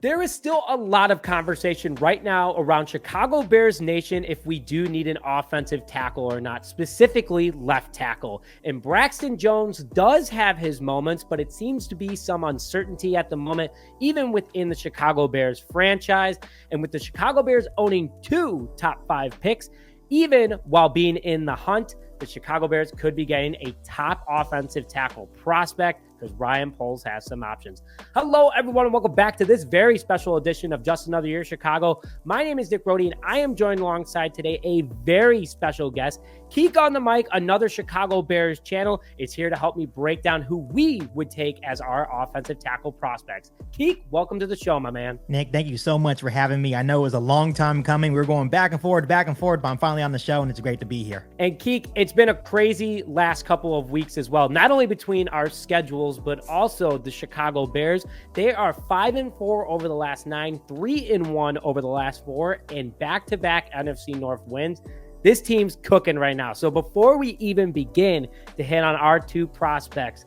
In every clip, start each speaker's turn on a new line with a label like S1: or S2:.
S1: There is still a lot of conversation right now around Chicago Bears Nation if we do need an offensive tackle or not, specifically left tackle. And Braxton Jones does have his moments, but it seems to be some uncertainty at the moment, even within the Chicago Bears franchise. And with the Chicago Bears owning 2 top 5 picks, even while being in the hunt, the Chicago Bears could be getting a top offensive tackle prospect because Ryan Poles has some options. Hello, everyone, and welcome back to this very special edition of Just Another Year Chicago. My name is Nick Brody, and I am joined alongside today a very special guest. KIEQ on the mic, another Chicago Bears channel, is here to help me break down who we would take as our offensive tackle prospects. KIEQ, welcome to the show, my man.
S2: Nick, thank you so much for having me. I know it was a long time coming. We were going back and forth, but I'm finally on the show, and it's great to be here.
S1: And KIEQ, it's been a crazy last couple of weeks as well, not only between our schedules, but also the Chicago Bears. They are 5-4 over the last 9, 3-1 over the last 4, and back-to-back NFC North wins. This team's cooking right now. So before we even begin to hit on our 2 prospects,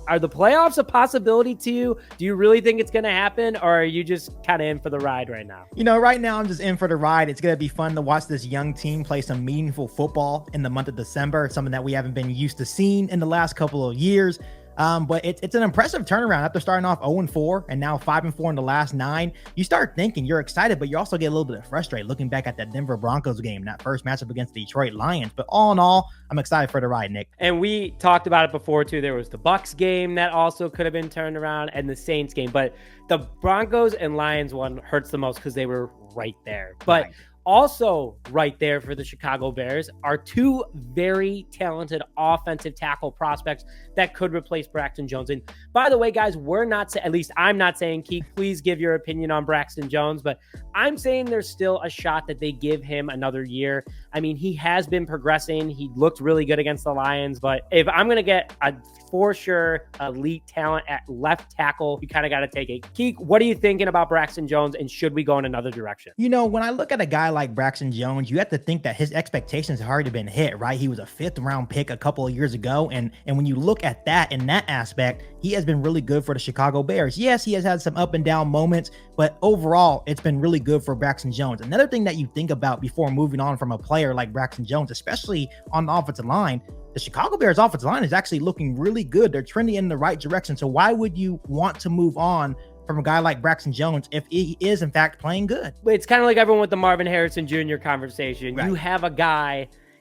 S1: are the playoffs a possibility to you? Do you really think it's going to happen, or are you just kind of in for the ride right now?
S2: You know, right now I'm just in for the ride. It's going to be fun to watch this young team play some meaningful football in the month of December. It's something that we haven't been used to seeing in the last couple of years. But it's an impressive turnaround after starting off 0-4 and now 5-4 in the last 9. You start thinking you're excited, but you also get a little bit frustrated looking back at that Denver Broncos game, that first matchup against the Detroit Lions. But all in all, I'm excited for the ride, Nick.
S1: And we talked about it before too. There was the Bucs game that also could have been turned around, and the Saints game. But the Broncos and Lions one hurts the most because they were right there. But also right there for the Chicago Bears are 2 very talented offensive tackle prospects that could replace Braxton Jones. And by the way, guys, at least I'm not saying, KIEQ, please give your opinion on Braxton Jones, but I'm saying there's still a shot that they give him another year. I mean, he has been progressing. He looked really good against the Lions, but if I'm going to get a for sure elite talent at left tackle, you kind of got to take it. KIEQ, what are you thinking about Braxton Jones, and should we go in another direction?
S2: You know, when I look at a guy like Braxton Jones, you have to think that his expectations have already been hit, right? He was a 5th round pick a couple of years ago. And when you look at that in that aspect, he has been really good for the Chicago Bears. Yes, he has had some up and down moments, but overall, it's been really good for Braxton Jones. Another thing that you think about before moving on from a player like Braxton Jones, especially on the offensive line, the Chicago Bears offensive line is actually looking really good. They're trending in the right direction. So why would you want to move on from a guy like Braxton Jones if he is in fact playing good?
S1: It's kind of like everyone with the Marvin Harrison Jr. conversation. Right.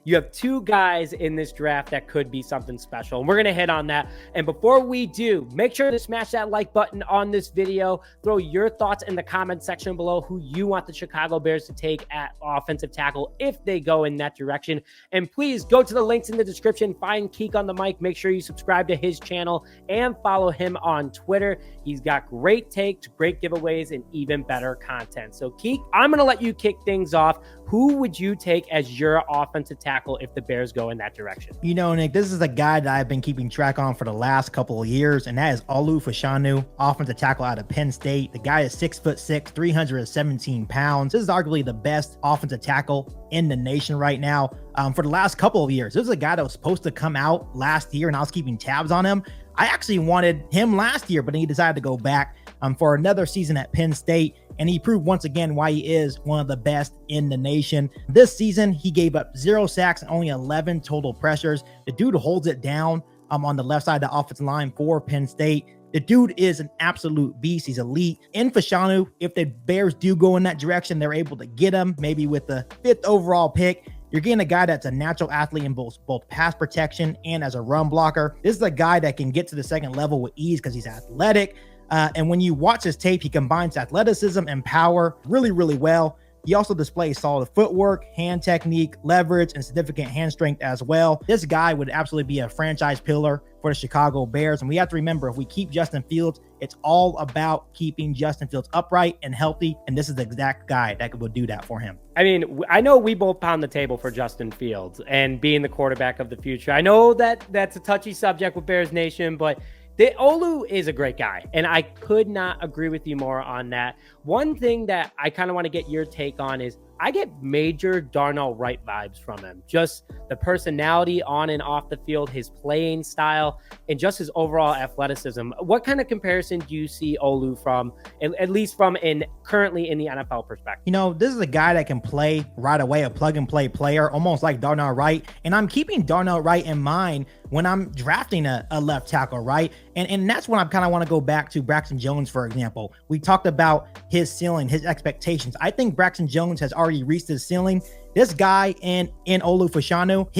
S1: You have 2 guys in this draft that could be something special, and we're going to hit on that. And before we do, make sure to smash that like button on this video. Throw your thoughts in the comment section below who you want the Chicago Bears to take at offensive tackle if they go in that direction. And please go to the links in the description. Find KIEQ on the mic. Make sure you subscribe to his channel and follow him on Twitter. He's got great takes, great giveaways, and even better content. So KIEQ, I'm going to let you kick things off. Who would you take as your offensive tackle if the Bears go in that direction?
S2: You know, Nick, this is a guy that I've been keeping track on for the last couple of years, and that is Fashanu, offensive tackle out of Penn State. The guy is 6'6", 317 pounds. This is arguably the best offensive tackle in the nation right now. For the last couple of years, this is a guy that was supposed to come out last year, and I was keeping tabs on him. I actually wanted him last year, but he decided to go back for another season at Penn State. And he proved once again why he is one of the best in the nation. This season, he gave up 0 sacks and only 11 total pressures. The dude holds it down on the left side of the offensive line for Penn State. The dude is an absolute beast. He's elite. In Fashanu, if the Bears do go in that direction, they're able to get him, maybe with the 5th overall pick. You're getting a guy that's a natural athlete in both pass protection and as a run blocker. This is a guy that can get to the second level with ease because he's athletic. And when you watch his tape, he combines athleticism and power really, really well. He also displays solid footwork, hand technique, leverage, and significant hand strength as well. This guy would absolutely be a franchise pillar for the Chicago Bears. And we have to remember, if we keep Justin Fields, it's all about keeping Justin Fields upright and healthy. And this is the exact guy that would do that for him.
S1: I mean, I know we both pound the table for Justin Fields and being the quarterback of the future. I know that that's a touchy subject with Bears Nation, but Olu is a great guy, and I could not agree with you more on that. One thing that I kind of want to get your take on is, I get major Darnell Wright vibes from him. Just the personality on and off the field, his playing style, and just his overall athleticism. What kind of comparison do you see Olu from, at least from currently in the NFL perspective?
S2: You know, this is a guy that can play right away, a plug and play player, almost like Darnell Wright. And I'm keeping Darnell Wright in mind when I'm drafting a left tackle, right? And that's when I kind of want to go back to Braxton Jones, for example. We talked about his ceiling, his expectations. I think Braxton Jones has already reached his ceiling. This guy in Olu Fashanu,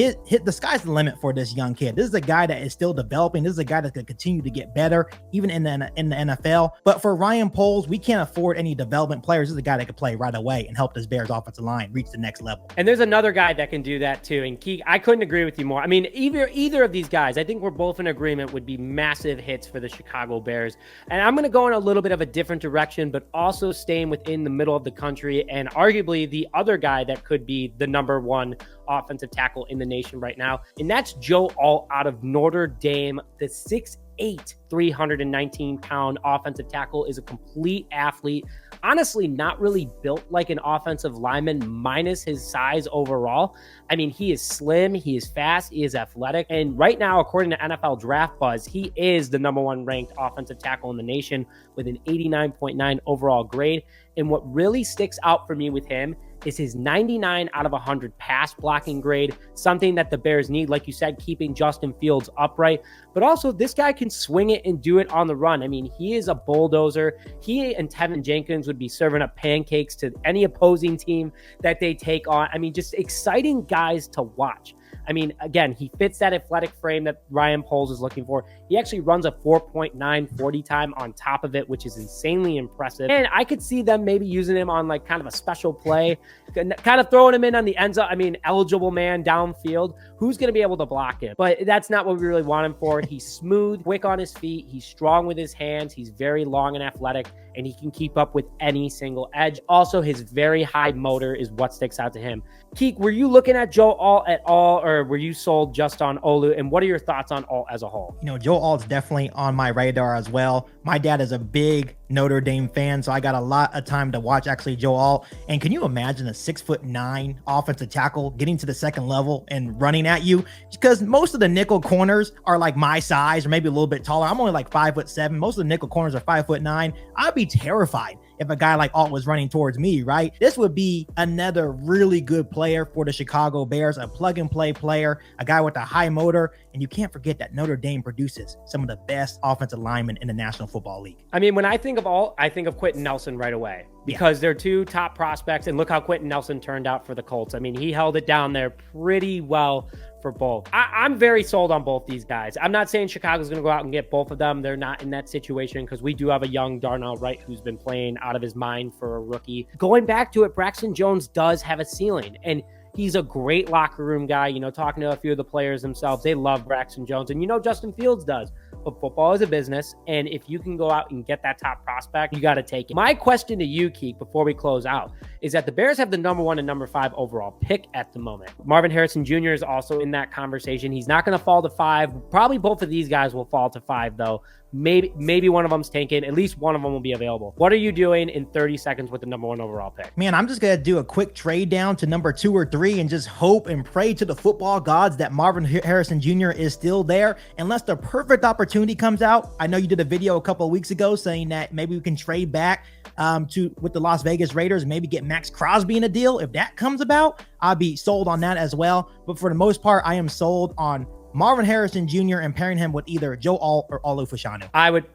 S2: the sky's the limit for this young kid. This is a guy that is still developing. This is a guy that's going to continue to get better, even in the NFL. But for Ryan Poles, we can't afford any development players. This is a guy that could play right away and help this Bears offensive line reach the next level.
S1: And there's another guy that can do that too. And KIEQ, I couldn't agree with you more. I mean, either of these guys, I think we're both in agreement, would be massive hits for the Chicago Bears. And I'm going to go in a little bit of a different direction, but also staying within the middle of the country, and arguably the other guy that could be the number one offensive tackle in the nation right now. And that's Joe Alt out of Notre Dame. The 6'8", 319-pound offensive tackle is a complete athlete. Honestly, not really built like an offensive lineman, minus his size overall. I mean, he is slim, he is fast, he is athletic. And right now, according to NFL Draft Buzz, he is the number one ranked offensive tackle in the nation with an 89.9 overall grade. And what really sticks out for me with him is his 99 out of 100 pass blocking grade, something that the Bears need, like you said, keeping Justin Fields upright. But also, this guy can swing it and do it on the run. I mean, he is a bulldozer. He and Tevin Jenkins would be serving up pancakes to any opposing team that they take on. I mean, just exciting guys to watch. I mean, again, he fits that athletic frame that Ryan Poles is looking for. He actually runs a 4.9 40 time on top of it, which is insanely impressive. And I could see them maybe using him on like kind of a special play, kind of throwing him in on the end zone. I mean, eligible man downfield. Who's going to be able to block him? But that's not what we really want him for. He's smooth, quick on his feet. He's strong with his hands. He's very long and athletic, and he can keep up with any single edge. Also, his very high motor is what sticks out to him. KIEQ, were you looking at Joe Alt at all, or were you sold just on Olu? And what are your thoughts on Alt as a whole?
S2: You know, Joe Alt's definitely on my radar as well. My dad is a big Notre Dame fan, so I got a lot of time to watch actually Joe Alt. And can you imagine a 6'9" offensive tackle getting to the second level and running at you? Because most of the nickel corners are like my size or maybe a little bit taller. I'm only like 5'7". Most of the nickel corners are 5'9". I'd be terrified if a guy like Alt was running towards me, right? This would be another really good player for the Chicago Bears, a plug and play player, a guy with a high motor. And you can't forget that Notre Dame produces some of the best offensive linemen in the National Football League.
S1: I mean, when I think of Alt, I think of Quentin Nelson right away, because they're two top prospects. And look how Quentin Nelson turned out for the Colts. I mean, he held it down there pretty well for both. I'm very sold on both these guys. I'm not saying Chicago's going to go out and get both of them. They're not in that situation, because we do have a young Darnell Wright who's been playing out of his mind for a rookie. Going back to it, Braxton Jones does have a ceiling, and he's a great locker room guy. You know, talking to a few of the players themselves, they love Braxton Jones, and you know Justin Fields does. But football is a business, and if you can go out and get that top prospect, you got to take it. My question to you, KIEQ, before we close out, is that the Bears have the number 1 and number 5 overall pick at the moment. Marvin Harrison Jr. is also in that conversation. He's not going to fall to 5. Probably both of these guys will fall to 5, though. Maybe one of them's taken. At least one of them will be available. What are you doing in 30 seconds with the number 1 overall pick?
S2: Man, I'm just going to do a quick trade down to number 2 or 3 and just hope and pray to the football gods that Marvin Harrison Jr. is still there. Unless the perfect opportunity comes out. I know you did a video a couple of weeks ago saying that maybe we can trade back with the Las Vegas Raiders, maybe get Max Crosby in a deal. If that comes about, I'll be sold on that as well. But for the most part, I am sold on Marvin Harrison Jr. and pairing him with either Joe Alt or Olu Fashanu.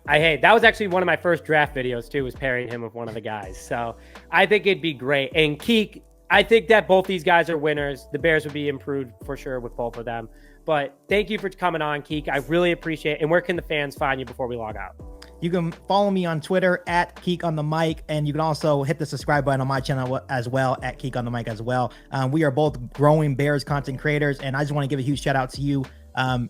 S1: Hey, that was actually one of my first draft videos too, was pairing him with one of the guys. So I think it'd be great. And KIEQ, I think that both these guys are winners. The Bears would be improved for sure with both of them. But thank you for coming on, KIEQ. I really appreciate it. And where can the fans find you before we log out?
S2: You can follow me on Twitter at KIEQ on the mic, and you can also hit the subscribe button on my channel as well at KIEQ on the mic as well. We are both growing Bears content creators, and I just want to give a huge shout out to you.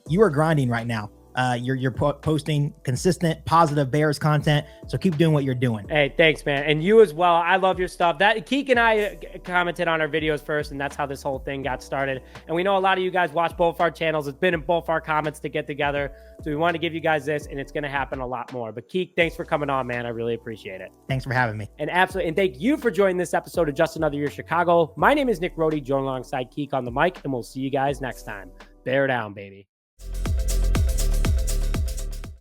S2: You are grinding right now. You're posting consistent, positive Bears content. So keep doing what you're doing.
S1: Hey, thanks, man. And you as well. I love your stuff. That KIEQ and I commented on our videos first, and that's how this whole thing got started. And we know a lot of you guys watch both our channels. It's been in both our comments to get together. So we want to give you guys this, and it's going to happen a lot more. But KIEQ, thanks for coming on, man. I really appreciate it.
S2: Thanks for having me.
S1: And absolutely. And thank you for joining this episode of Just Another Year Chicago. My name is Nick Rohde, joined alongside KIEQ on the mic, and we'll see you guys next time. Bear down, baby.